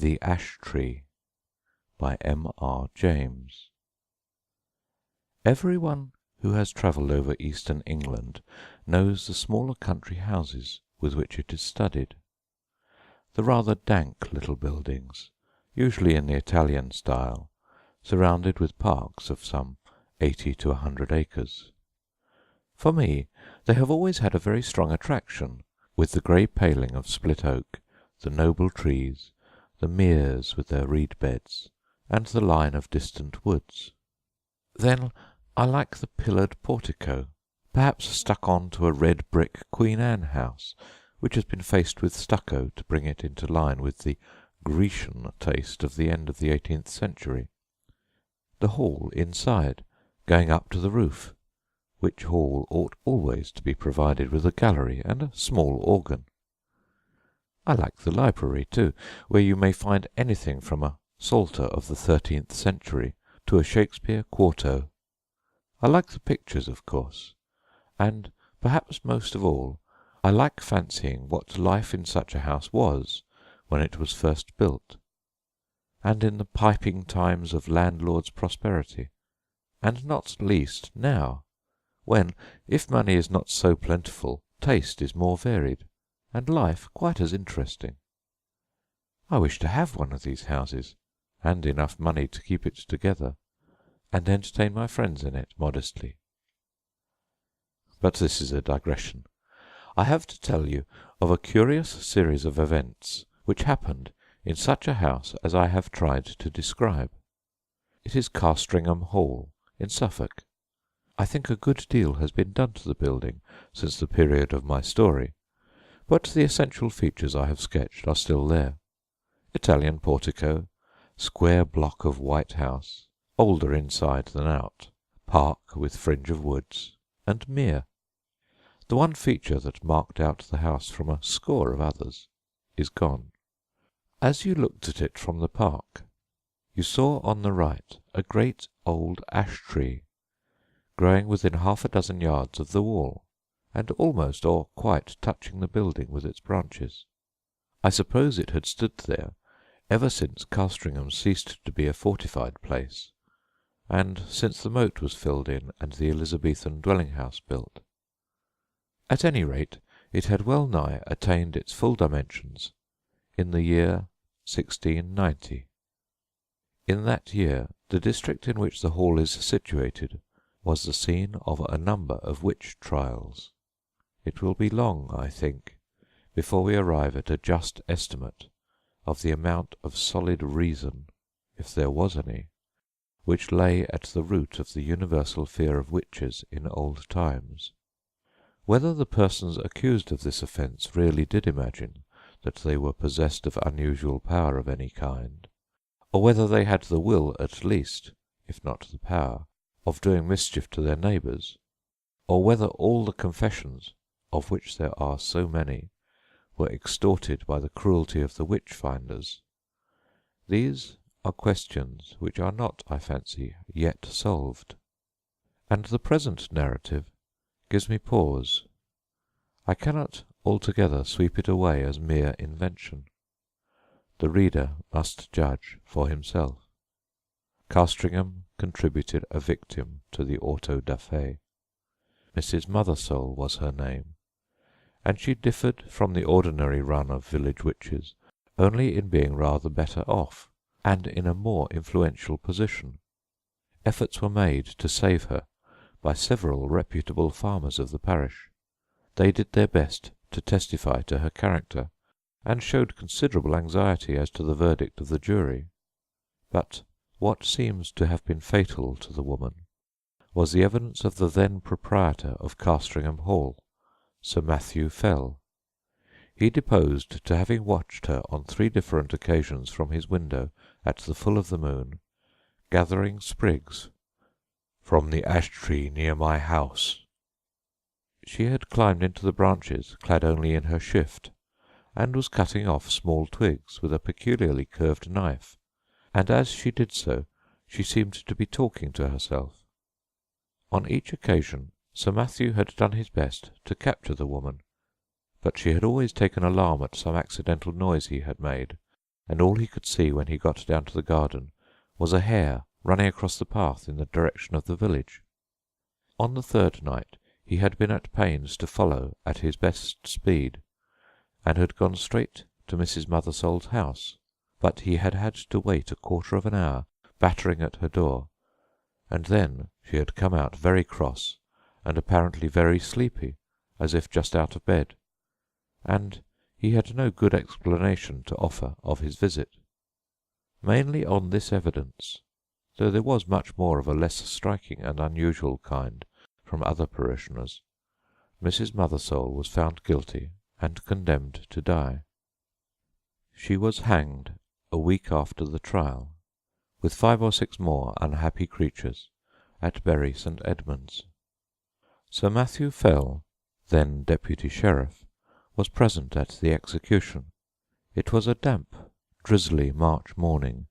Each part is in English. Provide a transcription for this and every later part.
The Ash Tree by M.R. James. Everyone who has travelled over eastern England knows the smaller country houses with which it is studded. The rather dank little buildings, usually in the Italian style, surrounded with parks of some 80 to 100 acres. For me, they have always had a very strong attraction, with the grey paling of split oak, the noble trees, the meres with their reed beds, and the line of distant woods. Then I like the pillared portico, perhaps stuck on to a red brick Queen Anne house, which has been faced with stucco to bring it into line with the Grecian taste of the end of the 18th century. The hall inside, going up to the roof, which hall ought always to be provided with a gallery and a small organ. I like the library, too, where you may find anything from a Psalter of the 13th century to a Shakespeare quarto. I like the pictures, of course, and, perhaps most of all, I like fancying what life in such a house was when it was first built, and in the piping times of landlord's prosperity, and not least now, when, if money is not so plentiful, taste is more varied, and life quite as interesting. I wish to have one of these houses, and enough money to keep it together, and entertain my friends in it modestly. But this is a digression. I have to tell you of a curious series of events which happened in such a house as I have tried to describe. It is Castringham Hall, in Suffolk. I think a good deal has been done to the building since the period of my story, but the essential features I have sketched are still there. Italian portico, square block of white house, older inside than out, park with fringe of woods, and mere. The one feature that marked out the house from a score of others is gone. As you looked at it from the park, you saw on the right a great old ash tree, growing within half a dozen yards of the wall, and almost or quite touching the building with its branches. I suppose it had stood there ever since Castringham ceased to be a fortified place, and since the moat was filled in and the Elizabethan dwelling-house built. At any rate, it had well nigh attained its full dimensions in the year 1690. In that year the district in which the hall is situated was the scene of a number of witch trials. It will be long, I think, before we arrive at a just estimate of the amount of solid reason, if there was any, which lay at the root of the universal fear of witches in old times. Whether the persons accused of this offence really did imagine that they were possessed of unusual power of any kind, or whether they had the will at least, if not the power, of doing mischief to their neighbours, or whether all the confessions, of which there are so many, were extorted by the cruelty of the witch-finders, these are questions which are not, I fancy, yet solved. And the present narrative gives me pause. I cannot altogether sweep it away as mere invention. The reader must judge for himself. Castringham contributed a victim to the auto-da-fe. Mrs. Mothersole was her name, and she differed from the ordinary run of village witches only in being rather better off, and in a more influential position. Efforts were made to save her by several reputable farmers of the parish. They did their best to testify to her character, and showed considerable anxiety as to the verdict of the jury. But what seems to have been fatal to the woman was the evidence of the then proprietor of Castringham Hall, Sir Matthew Fell. He deposed to having watched her on 3 different occasions from his window at the full of the moon, gathering sprigs from the ash tree near my house. She had climbed into the branches, clad only in her shift, and was cutting off small twigs with a peculiarly curved knife, and as she did so she seemed to be talking to herself. On each occasion Sir Matthew had done his best to capture the woman, but she had always taken alarm at some accidental noise he had made, and all he could see when he got down to the garden was a hare running across the path in the direction of the village. On the third night he had been at pains to follow at his best speed, and had gone straight to Mrs. Mothersole's house, but he had had to wait a quarter of an hour battering at her door, and then she had come out very cross and apparently very sleepy, as if just out of bed, and he had no good explanation to offer of his visit. Mainly on this evidence, though there was much more of a less striking and unusual kind from other parishioners, Mrs. Mothersole was found guilty and condemned to die. She was hanged a week after the trial, with 5 or 6 more unhappy creatures, at Bury St. Edmunds. Sir Matthew Fell, then deputy sheriff, was present at the execution. It was a damp, drizzly March morning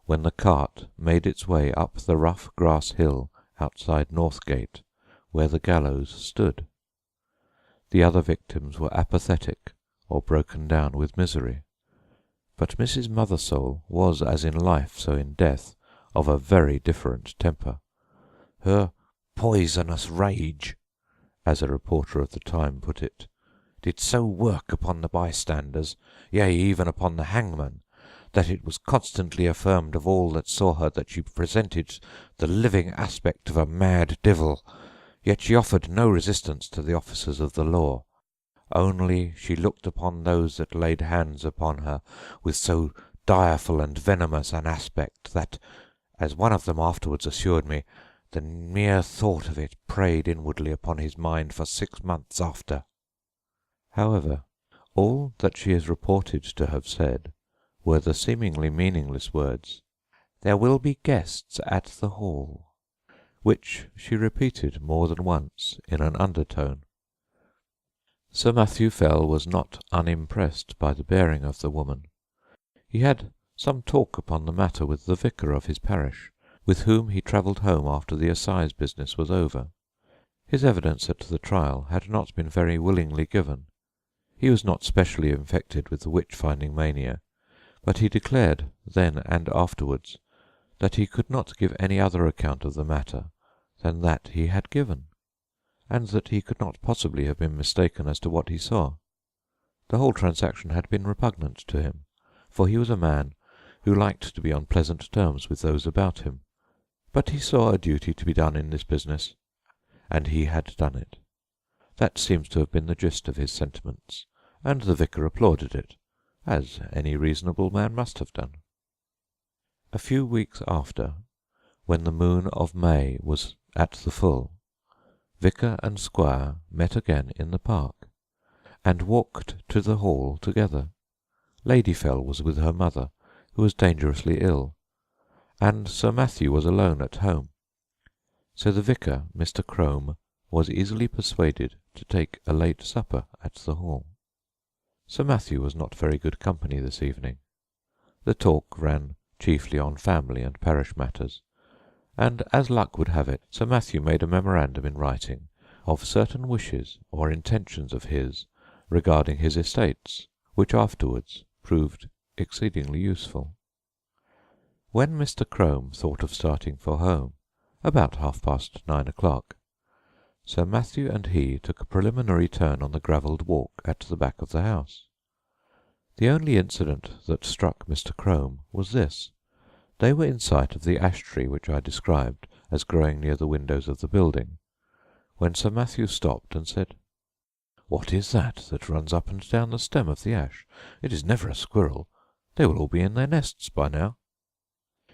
when the cart made its way up the rough grass hill outside Northgate, where the gallows stood. The other victims were apathetic or broken down with misery, but Mrs. Mothersole was, as in life so in death, of a very different temper. Her poisonous rage, as a reporter of the time put it, did so work upon the bystanders, yea, even upon the hangman, that it was constantly affirmed of all that saw her that she presented the living aspect of a mad devil, yet she offered no resistance to the officers of the law. Only she looked upon those that laid hands upon her with so direful and venomous an aspect that, as one of them afterwards assured me, the mere thought of it preyed inwardly upon his mind for 6 months after. However, all that she is reported to have said were the seemingly meaningless words, "There will be guests at the hall," which she repeated more than once in an undertone. Sir Matthew Fell was not unimpressed by the bearing of the woman. He had some talk upon the matter with the vicar of his parish, with whom he travelled home after the assize business was over. His evidence at the trial had not been very willingly given. He was not specially infected with the witch-finding mania, but he declared then and afterwards that he could not give any other account of the matter than that he had given, and that he could not possibly have been mistaken as to what he saw. The whole transaction had been repugnant to him, for he was a man who liked to be on pleasant terms with those about him, but he saw a duty to be done in this business, and he had done it. That seems to have been the gist of his sentiments, and the vicar applauded it, as any reasonable man must have done. A few weeks after, when the moon of May was at the full, vicar and squire met again in the park, and walked to the hall together. Lady Fell was with her mother, who was dangerously ill, and Sir Matthew was alone at home. So the vicar, Mr. Crome, was easily persuaded to take a late supper at the hall. Sir Matthew was not very good company this evening. The talk ran chiefly on family and parish matters, and, as luck would have it, Sir Matthew made a memorandum in writing of certain wishes or intentions of his regarding his estates, which afterwards proved exceedingly useful. When Mr. Crome thought of starting for home, about 9:30 o'clock, Sir Matthew and he took a preliminary turn on the gravelled walk at the back of the house. The only incident that struck Mr. Crome was this. They were in sight of the ash-tree which I described as growing near the windows of the building, when Sir Matthew stopped and said, "What is that runs up and down the stem of the ash? It is never a squirrel. They will all be in their nests by now."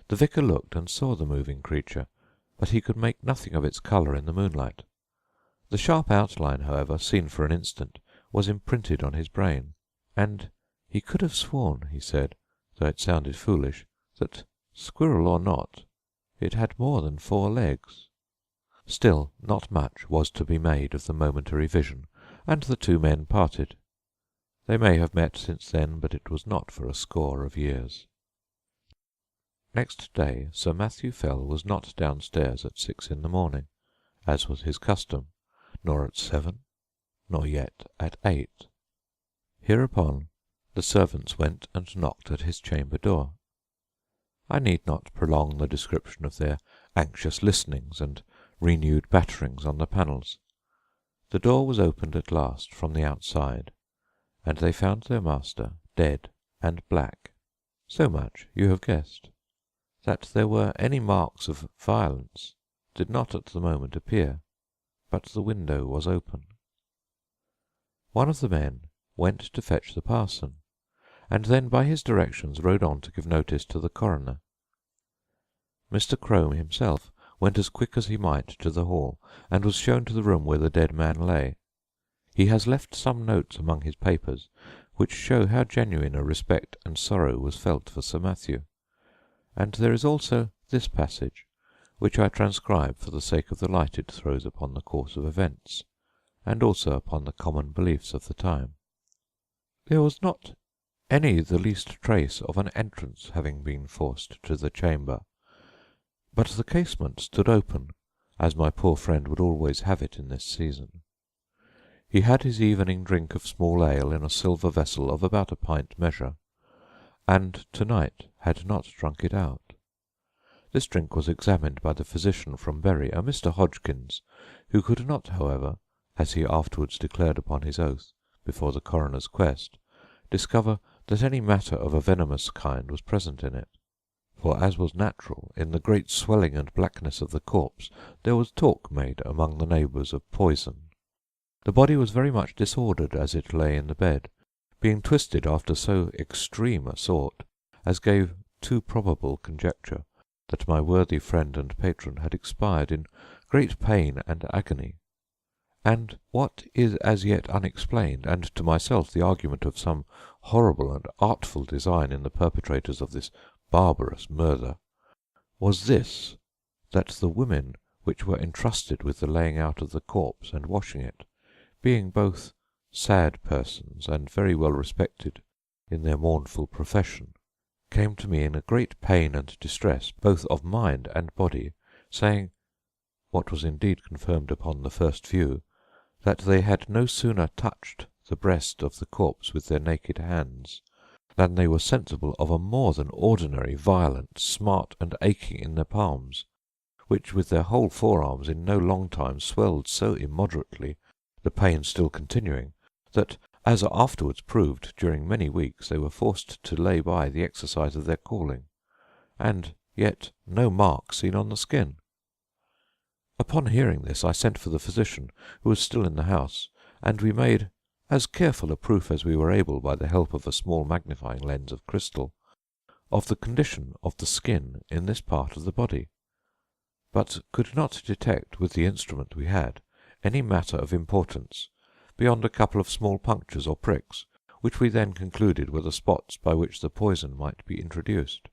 The vicar looked and saw the moving creature, but he could make nothing of its colour in the moonlight. The sharp outline, however, seen for an instant, was imprinted on his brain, and he could have sworn, he said, though it sounded foolish, that, squirrel or not, it had more than 4 legs. Still, not much was to be made of the momentary vision, and the 2 men parted. They may have met since then, but it was not for a score of years. Next day Sir Matthew Fell was not downstairs at 6 in the morning, as was his custom, nor at 7, nor yet at 8. Hereupon the servants went and knocked at his chamber door. I need not prolong the description of their anxious listenings and renewed batterings on the panels. The door was opened at last from the outside, and they found their master dead and black. So much you have guessed. That there were any marks of violence did not at the moment appear, but the window was open. One of the men went to fetch the parson, and then by his directions rode on to give notice to the coroner. Mr. Crome himself went as quick as he might to the hall, and was shown to the room where the dead man lay. He has left some notes among his papers, which show how genuine a respect and sorrow was felt for Sir Matthew, and there is also this passage, which I transcribe for the sake of the light it throws upon the course of events, and also upon the common beliefs of the time. There was not any the least trace of an entrance having been forced to the chamber, but the casement stood open, as my poor friend would always have it in this season. He had his evening drink of small ale in a silver vessel of about a pint measure, and to-night had not drunk it out. This drink was examined by the physician from Bury, a Mr. Hodgkins, who could not, however, as he afterwards declared upon his oath before the coroner's quest, discover that any matter of a venomous kind was present in it. For, as was natural, in the great swelling and blackness of the corpse there was talk made among the neighbours of poison. The body was very much disordered as it lay in the bed, being twisted after so extreme a sort as gave too probable conjecture that my worthy friend and patron had expired in great pain and agony. And what is as yet unexplained, and to myself the argument of some horrible and artful design in the perpetrators of this barbarous murder, was this, that the women which were entrusted with the laying out of the corpse and washing it, being both sad persons and very well respected in their mournful profession, came to me in a great pain and distress both of mind and body, saying, what was indeed confirmed upon the first view, that they had no sooner touched the breast of the corpse with their naked hands than they were sensible of a more than ordinary violent smart and aching in their palms, which with their whole forearms in no long time swelled so immoderately, the pain still continuing, that, as afterwards proved, during many weeks they were forced to lay by the exercise of their calling, and yet no mark seen on the skin. Upon hearing this I sent for the physician, who was still in the house, and we made as careful a proof as we were able by the help of a small magnifying lens of crystal, of the condition of the skin in this part of the body, but could not detect with the instrument we had any matter of importance beyond a couple of small punctures or pricks, which we then concluded were the spots by which the poison might be introduced,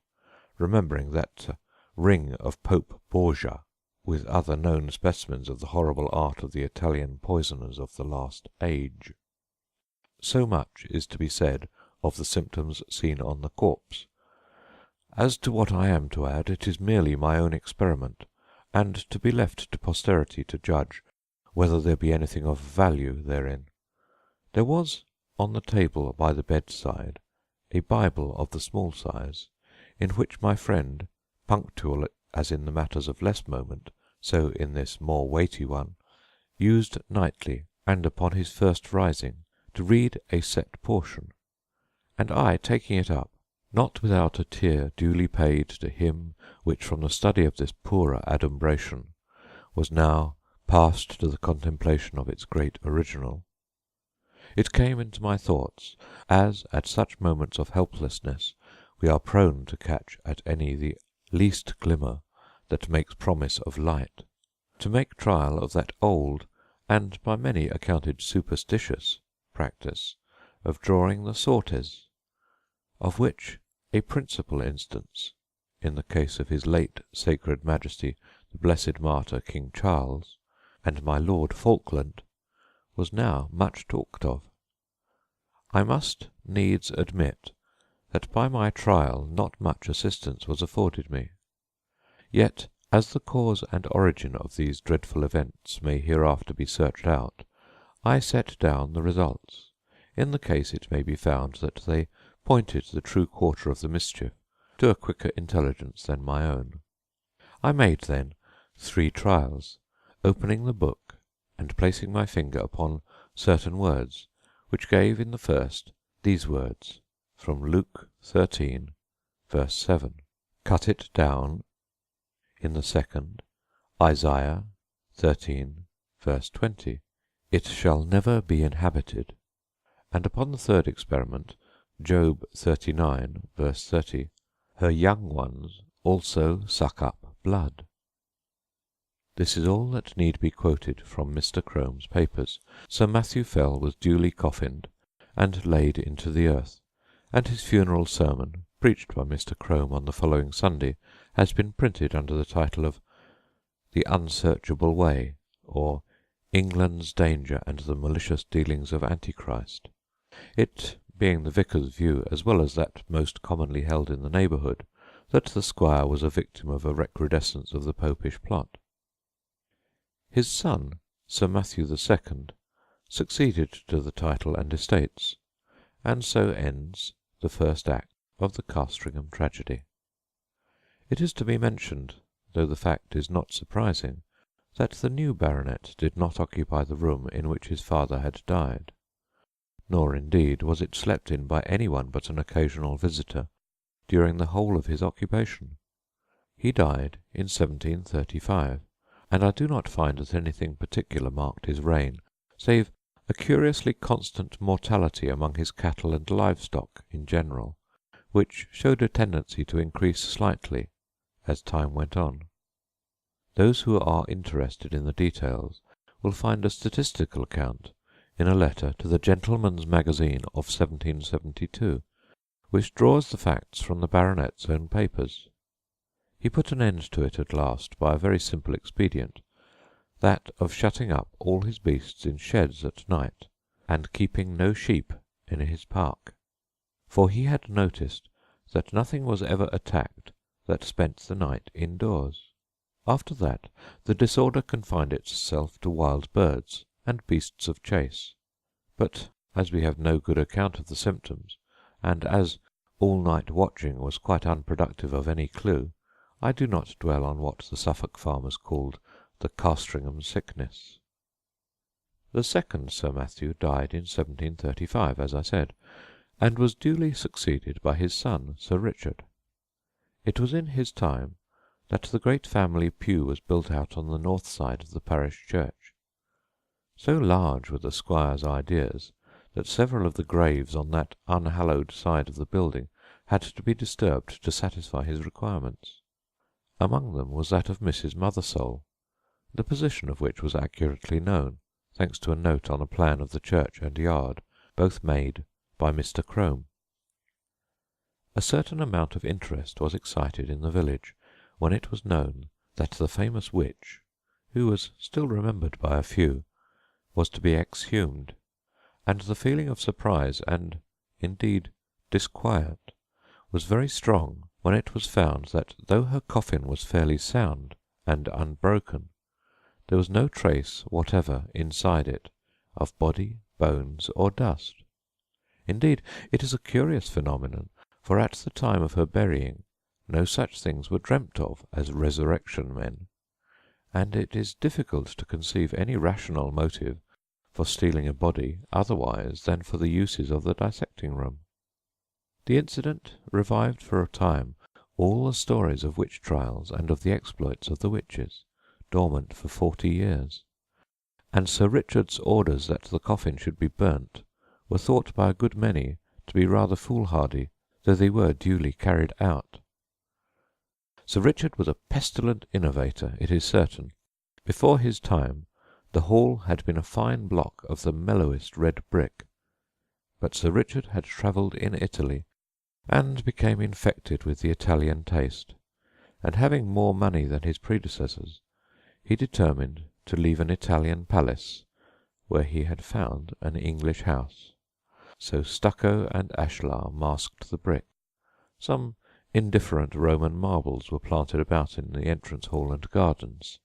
remembering that ring of Pope Borgia, with other known specimens of the horrible art of the Italian poisoners of the last age. So much is to be said of the symptoms seen on the corpse. As to what I am to add, it is merely my own experiment, and to be left to posterity to judge whether there be anything of value therein. There was on the table by the bedside a Bible of the small size, in which my friend, punctual as in the matters of less moment, so in this more weighty one, used nightly, and upon his first rising, to read a set portion, and I, taking it up, not without a tear duly paid to him which from the study of this poorer adumbration was now passed to the contemplation of its great original, it came into my thoughts, as at such moments of helplessness we are prone to catch at any the least glimmer that makes promise of light, to make trial of that old, and by many accounted superstitious, practice of drawing the sortes, of which a principal instance, in the case of his late sacred Majesty the Blessed Martyr King Charles, and my Lord Falkland, was now much talked of. I must needs admit that by my trial not much assistance was afforded me. Yet, as the cause and origin of these dreadful events may hereafter be searched out, I set down the results. In the case it may be found that they pointed the true quarter of the mischief to a quicker intelligence than my own. I made, then, 3 trials, opening the book and placing my finger upon certain words, which gave in the first these words from Luke 13, verse 7, cut it down; in the second, Isaiah 13, verse 20, it shall never be inhabited; and upon the third experiment, Job 39, verse 30, her young ones also suck up blood. This is all that need be quoted from Mr. Crome's papers. Sir Matthew Fell was duly coffined and laid into the earth, and his funeral sermon, preached by Mr. Crome on the following Sunday, has been printed under the title of The Unsearchable Way, or England's Danger and the Malicious Dealings of Antichrist, it being the vicar's view, as well as that most commonly held in the neighbourhood, that the squire was a victim of a recrudescence of the popish plot. His son, Sir Matthew II, succeeded to the title and estates, and so ends the first act of the Castringham tragedy. It is to be mentioned, though the fact is not surprising, that the new baronet did not occupy the room in which his father had died, nor indeed was it slept in by any one but an occasional visitor during the whole of his occupation. He died in 1735, and I do not find that anything particular marked his reign, save a curiously constant mortality among his cattle and livestock in general, which showed a tendency to increase slightly as time went on. Those who are interested in the details will find a statistical account in a letter to the Gentleman's Magazine of 1772, which draws the facts from the baronet's own papers. He put an end to it at last by a very simple expedient, that of shutting up all his beasts in sheds at night, and keeping no sheep in his park, for he had noticed that nothing was ever attacked that spent the night indoors. After that the disorder confined itself to wild birds and beasts of chase, but as we have no good account of the symptoms, and as all-night watching was quite unproductive of any clue, I do not dwell on what the Suffolk farmers called the Castringham sickness. The second Sir Matthew died in 1735, as I said, and was duly succeeded by his son Sir Richard. It was in his time that the great family pew was built out on the north side of the parish church. So large were the squire's ideas that several of the graves on that unhallowed side of the building had to be disturbed to satisfy his requirements. Among them was that of Mrs. Mothersole, the position of which was accurately known, thanks to a note on a plan of the church and yard, both made by Mr. Crome. A certain amount of interest was excited in the village when it was known that the famous witch, who was still remembered by a few, was to be exhumed, and the feeling of surprise and, indeed, disquiet was very strong when it was found that, though her coffin was fairly sound and unbroken, there was no trace whatever inside it of body, bones, or dust. Indeed, it is a curious phenomenon, for at the time of her burying no such things were dreamt of as resurrection men, and it is difficult to conceive any rational motive for stealing a body otherwise than for the uses of the dissecting-room. The incident revived for a time all the stories of witch trials and of the exploits of the witches, dormant for 40 years, and Sir Richard's orders that the coffin should be burnt were thought by a good many to be rather foolhardy, though they were duly carried out. Sir Richard was a pestilent innovator, it is certain. Before his time the hall had been a fine block of the mellowest red brick, but Sir Richard had travelled in Italy, and became infected with the Italian taste, and having more money than his predecessors, he determined to leave an Italian palace where he had found an English house. So stucco and ashlar masked the brick. Some indifferent Roman marbles were planted about in the entrance hall and gardens.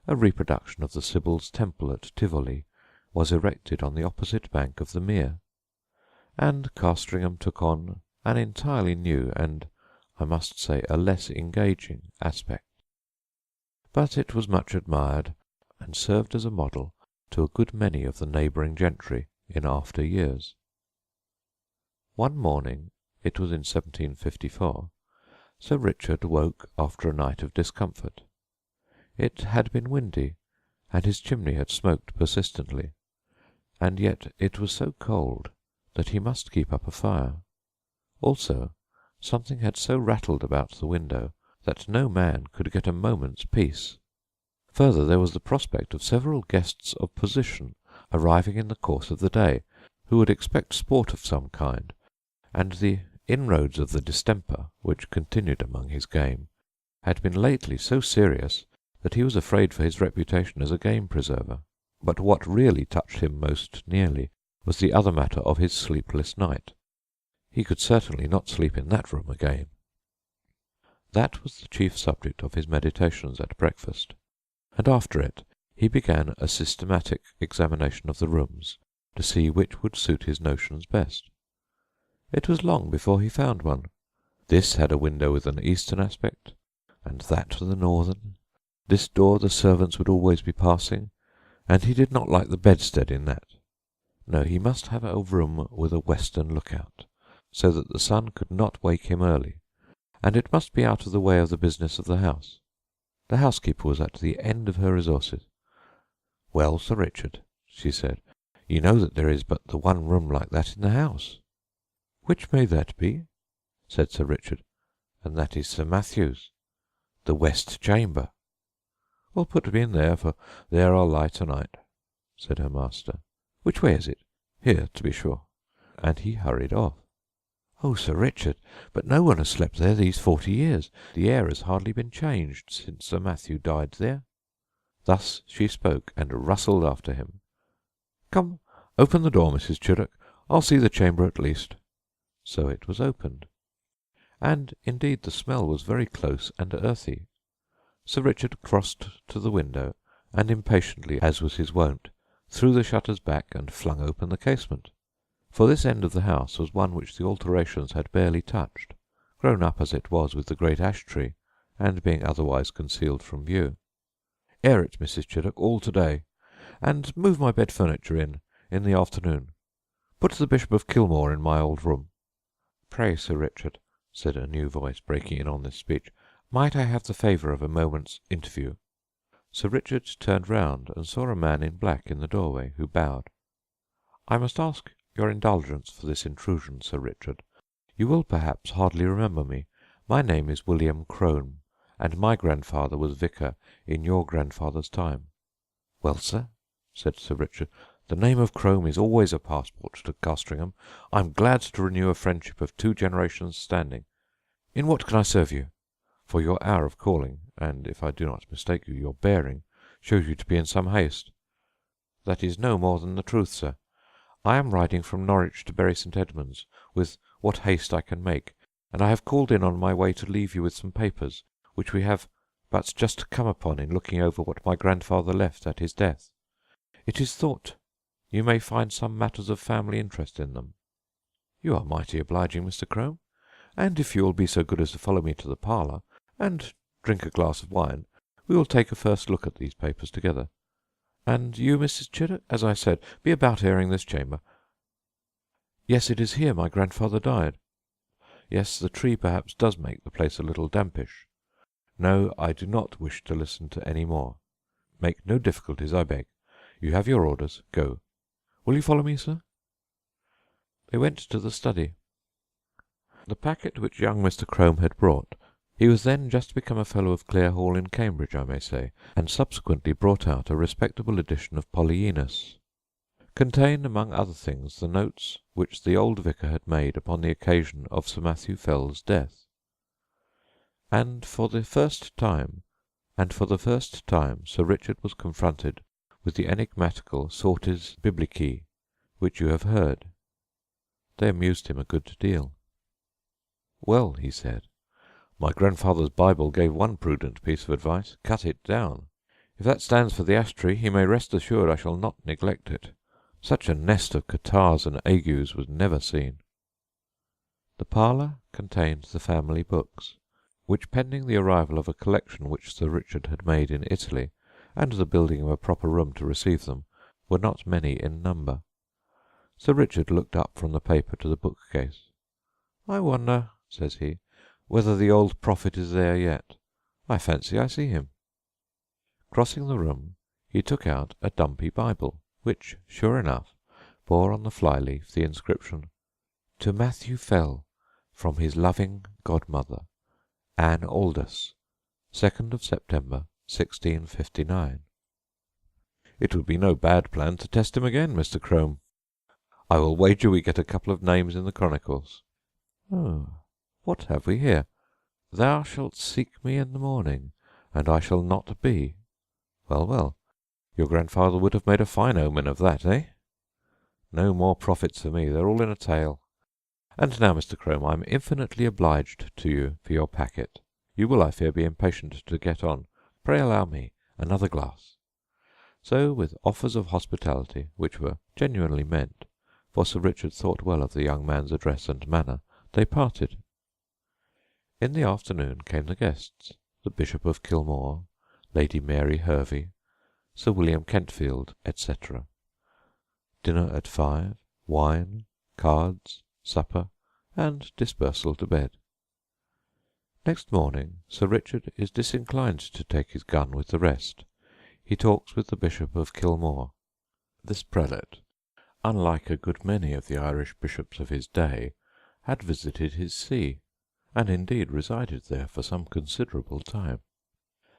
A reproduction of the Sibyl's temple at Tivoli was erected on the opposite bank of the mere, and Castringham took on an entirely new and, I must say, a less engaging aspect. But it was much admired, and served as a model to a good many of the neighbouring gentry in after years. One morning, it was in 1754, Sir Richard woke after a night of discomfort. It had been windy, and his chimney had smoked persistently, and yet it was so cold that he must keep up a fire. Also, something had so rattled about the window that no man could get a moment's peace. Further, there was the prospect of several guests of position arriving in the course of the day, who would expect sport of some kind, and the inroads of the distemper, which continued among his game, had been lately so serious that he was afraid for his reputation as a game preserver. But what really touched him most nearly was the other matter of his sleepless night. He could certainly not sleep in that room again. That was the chief subject of his meditations at breakfast, and after it he began a systematic examination of the rooms to see which would suit his notions best. It was long before he found one. This had a window with an eastern aspect, and that with a northern. This door the servants would always be passing, and he did not like the bedstead in that. No, he must have a room with a western lookout, so that the sun could not wake him early, and it must be out of the way of the business of the house. The housekeeper was at the end of her resources. "Well, Sir Richard," she said, "you know that there is but the one room like that in the house." "Which may that be?" said Sir Richard. "And that is Sir Matthew's, the west chamber." "Well, put me in there, for there I'll lie to-night," said her master. "Which way is it?" "Here, to be sure." And he hurried off. "Oh, Sir Richard, but no one has slept there these 40 years. The air has hardly been changed since Sir Matthew died there." Thus she spoke, and rustled after him. "Come, open the door, Mrs. Chiddock. I'll see the chamber at least." So it was opened, and indeed the smell was very close and earthy. Sir Richard crossed to the window, and impatiently, as was his wont, threw the shutters back and flung open the casement. For this end of the house was one which the alterations had barely touched, grown up as it was with the great ash-tree, and being otherwise concealed from view. "Air it, Mrs. Chiddock, all to-day, and move my bed furniture in the afternoon. Put the Bishop of Kilmore in my old room." "Pray, Sir Richard," said a new voice, breaking in on this speech, "might I have the favour of a moment's interview?" Sir Richard turned round and saw a man in black in the doorway, who bowed. "I must ask your indulgence for this intrusion, Sir Richard. You will perhaps hardly remember me. My name is William Crome, and my grandfather was vicar in your grandfather's time." "Well, sir," said Sir Richard, "the name of Crome is always a passport to Castringham. I am glad to renew a friendship of 2 generations' standing. In what can I serve you? For your hour of calling, and if I do not mistake you, your bearing, shows you to be in some haste." "That is no more than the truth, sir. I am riding from Norwich to Bury St. Edmunds with what haste I can make, and I have called in on my way to leave you with some papers, which we have but just come upon in looking over what my grandfather left at his death. It is thought you may find some matters of family interest in them." "You are mighty obliging, Mr. Crome, and if you will be so good as to follow me to the parlour, and drink a glass of wine, we will take a first look at these papers together. And you, Mrs. Chiddock, as I said, be about airing this chamber. Yes, it is here my grandfather died. Yes, the tree perhaps does make the place a little dampish. No, I do not wish to listen to any more. Make no difficulties, I beg. You have your orders. Go. Will you follow me, sir?" They went to the study. The packet which young Mr. Crome had brought — he was then just become a fellow of Clare Hall in Cambridge, I may say, and subsequently brought out a respectable edition of Polyenus — contained, among other things, the notes which the old vicar had made upon the occasion of Sir Matthew Fell's death. And for the first time Sir Richard was confronted with the enigmatical sortes biblici which you have heard. They amused him a good deal. "Well," he said, "my grandfather's Bible gave one prudent piece of advice: cut it down. If that stands for the ash-tree, he may rest assured I shall not neglect it. Such a nest of catarrhs and agues was never seen. The parlour contained the family books, which, pending the arrival of a collection which Sir Richard had made in Italy, and the building of a proper room to receive them, were not many in number. Sir Richard looked up from the paper to the bookcase. "I wonder," says he, "whether the old prophet is there yet. I fancy I see him." Crossing the room, he took out a dumpy Bible, which, sure enough, bore on the fly-leaf the inscription, "To Matthew Fell, from his loving godmother, Anne Aldous, 2nd of September, 1659. It would be no bad plan to test him again, Mr. Crome. I will wager we get a couple of names in the Chronicles. Oh, what have we here? Thou shalt seek me in the morning, and I shall not be. Well, well, your grandfather would have made a fine omen of that, eh? No more prophets for me, they're all in a tale. And now, Mr. Crome, I am infinitely obliged to you for your packet. You will, I fear, be impatient to get on. Pray allow me another glass." So, with offers of hospitality, which were genuinely meant, for Sir Richard thought well of the young man's address and manner, they parted. In the afternoon came the guests, the Bishop of Kilmore, Lady Mary Hervey, Sir William Kentfield, etc. Dinner at 5, wine, cards, supper, and dispersal to bed. Next morning Sir Richard is disinclined to take his gun with the rest. He talks with the Bishop of Kilmore. This prelate, unlike a good many of the Irish bishops of his day, had visited his see, and indeed resided there for some considerable time.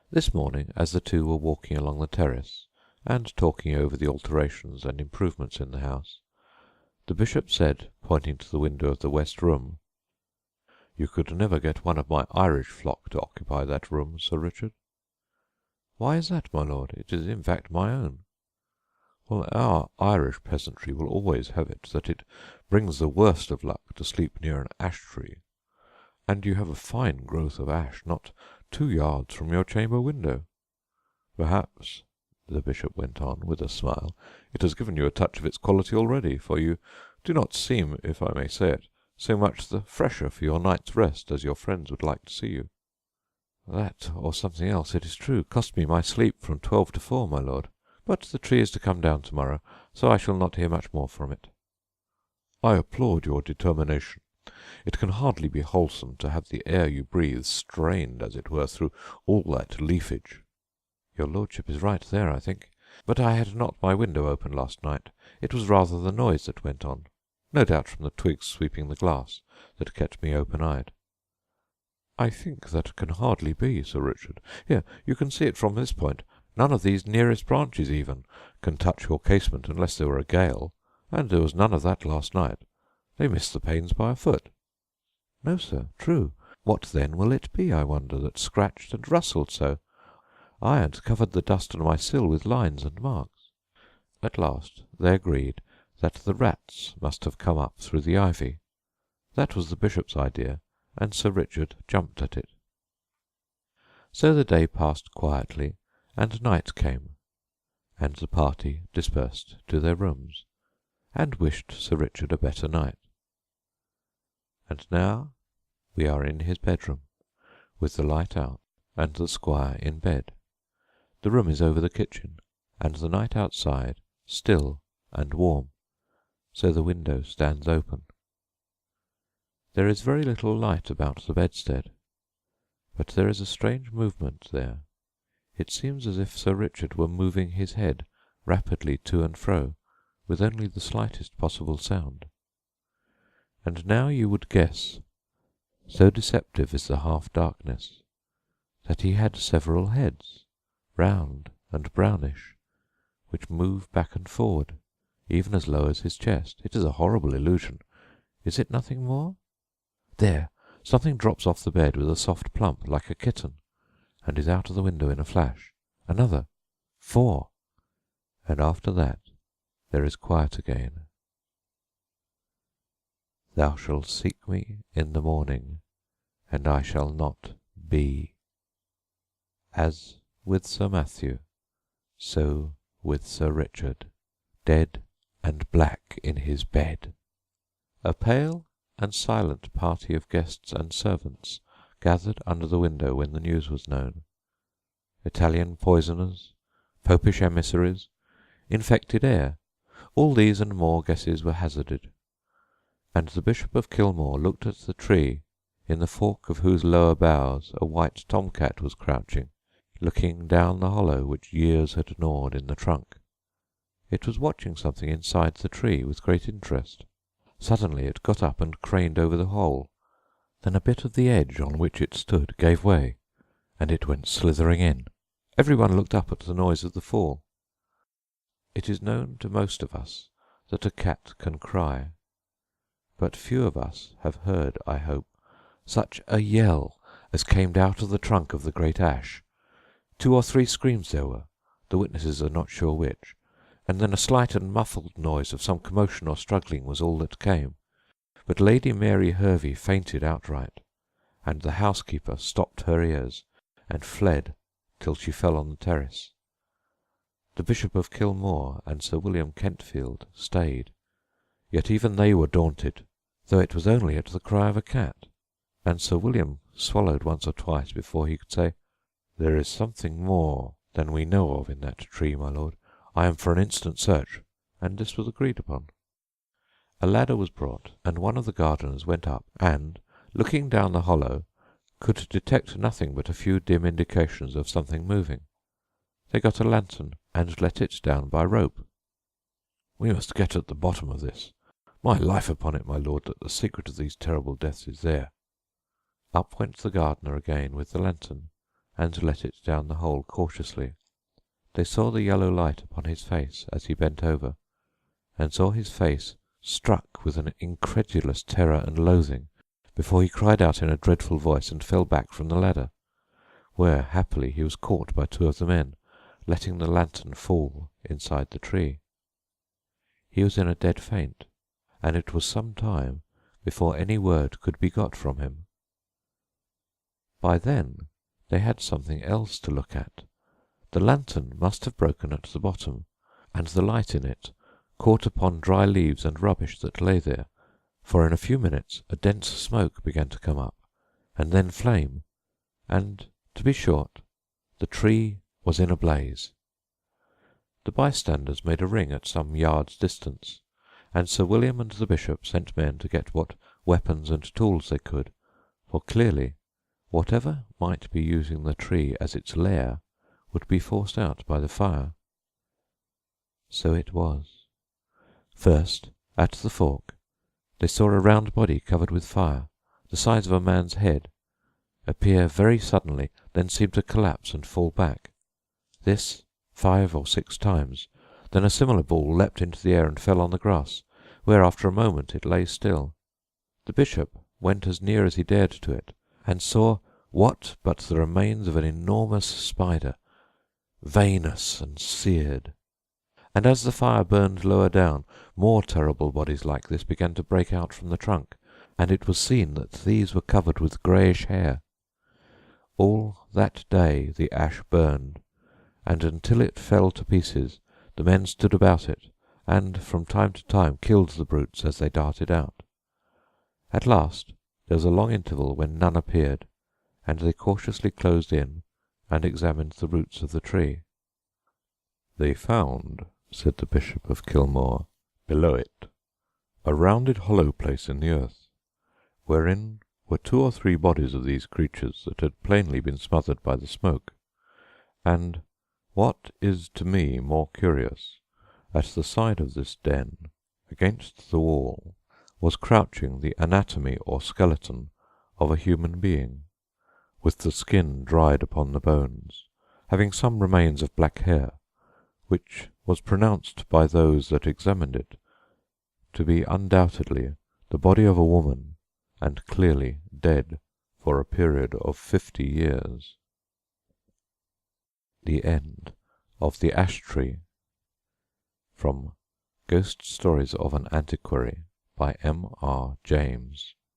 This morning, as the two were walking along the terrace, and talking over the alterations and improvements in the house, the bishop said, pointing to the window of the west room, "You could never get one of my Irish flock to occupy that room, Sir Richard." "Why is that, my lord? It is in fact my own." "Well, our Irish peasantry will always have it that it brings the worst of luck to sleep near an ash-tree, and you have a fine growth of ash not 2 yards from your chamber window. Perhaps," the bishop went on, with a smile, "it has given you a touch of its quality already, for you do not seem, if I may say it, so much the fresher for your night's rest as your friends would like to see you." "That, or something else, it is true, cost me my sleep from 12 to 4, my lord. But the tree is to come down to-morrow, so I shall not hear much more from it." "I applaud your determination. It can hardly be wholesome to have the air you breathe strained, as it were, through all that leafage." "Your lordship is right there, I think. But I had not my window open last night. It was rather the noise that went on, no doubt from the twigs sweeping the glass, that kept me open-eyed." "I think that can hardly be, Sir Richard. Here, you can see it from this point. None of these nearest branches, even, can touch your casement unless there were a gale, and there was none of that last night. They missed the panes by a foot." "No, sir, true. What then will it be, I wonder, that scratched and rustled so? I had covered the dust on my sill with lines and marks." At last they agreed that the rats must have come up through the ivy. That was the bishop's idea, and Sir Richard jumped at it. So the day passed quietly, and night came, and the party dispersed to their rooms, and wished Sir Richard a better night. And now we are in his bedroom, with the light out, and the squire in bed. The room is over the kitchen, and the night outside still and warm, so the window stands open. There is very little light about the bedstead, but there is a strange movement there. It seems as if Sir Richard were moving his head rapidly to and fro, with only the slightest possible sound. And now you would guess, so deceptive is the half-darkness, that he had several heads, round and brownish, which move back and forward, even as low as his chest. It is a horrible illusion. Is it nothing more? There, something drops off the bed with a soft plump, like a kitten, and is out of the window in a flash. Another, 4, and after that there is quiet again. "Thou shalt seek me in the morning, and I shall not be." As with Sir Matthew, so with Sir Richard, dead and black in his bed. A pale and silent party of guests and servants gathered under the window when the news was known. Italian poisoners, Popish emissaries, infected air, all these and more guesses were hazarded, and the Bishop of Kilmore looked at the tree in the fork of whose lower boughs a white tomcat was crouching, looking down the hollow which years had gnawed in the trunk. It was watching something inside the tree with great interest. Suddenly it got up and craned over the hole. Then a bit of the edge on which it stood gave way, and it went slithering in. Everyone looked up at the noise of the fall. It is known to most of us that a cat can cry, but few of us have heard, I hope, such a yell as came out of the trunk of the great ash. 2 or 3 screams there were, the witnesses are not sure which, and then a slight and muffled noise of some commotion or struggling was all that came. But Lady Mary Hervey fainted outright, and the housekeeper stopped her ears and fled till she fell on the terrace. The Bishop of Kilmore and Sir William Kentfield stayed, yet even they were daunted, though it was only at the cry of a cat, and Sir William swallowed once or twice before he could say, "There is something more than we know of in that tree, my lord. I am for an instant search," and this was agreed upon. A ladder was brought, and one of the gardeners went up and, looking down the hollow, could detect nothing but a few dim indications of something moving. They got a lantern and let it down by rope. "We must get at the bottom of this. My life upon it, my lord, that the secret of these terrible deaths is there." Up went the gardener again with the lantern, and let it down the hole cautiously. They saw the yellow light upon his face as he bent over, and saw his face struck with an incredulous terror and loathing before he cried out in a dreadful voice and fell back from the ladder, where happily he was caught by 2 of the men, letting the lantern fall inside the tree. He was in a dead faint, and it was some time before any word could be got from him. By then they had something else to look at. The lantern must have broken at the bottom, and the light in it caught upon dry leaves and rubbish that lay there, for in a few minutes a dense smoke began to come up, and then flame, and, to be short, the tree was in a blaze. The bystanders made a ring at some yards' distance, and Sir William and the Bishop sent men to get what weapons and tools they could, for clearly whatever might be using the tree as its lair would be forced out by the fire. So it was. First, at the fork, they saw a round body covered with fire, the size of a man's head, appear very suddenly, then seem to collapse and fall back. This 5 or 6 times, then a similar ball leapt into the air and fell on the grass, where after a moment it lay still. The bishop went as near as he dared to it, and saw what but the remains of an enormous spider, veinous and seared. And as the fire burned lower down, more terrible bodies like this began to break out from the trunk, and it was seen that these were covered with greyish hair. All that day the ash burned, and until it fell to pieces the men stood about it, and from time to time killed the brutes as they darted out. At last there was a long interval when none appeared, and they cautiously closed in and examined the roots of the tree. "They found," said the Bishop of Kilmore, "below it a rounded hollow place in the earth, wherein were 2 or 3 bodies of these creatures that had plainly been smothered by the smoke, and, what is to me more curious, at the side of this den, against the wall, was crouching the anatomy or skeleton of a human being, with the skin dried upon the bones, having some remains of black hair, which was pronounced by those that examined it to be undoubtedly the body of a woman, and clearly dead for a period of 50 years. The End of The Ash Tree. From Ghost Stories of an Antiquary by M. R. James.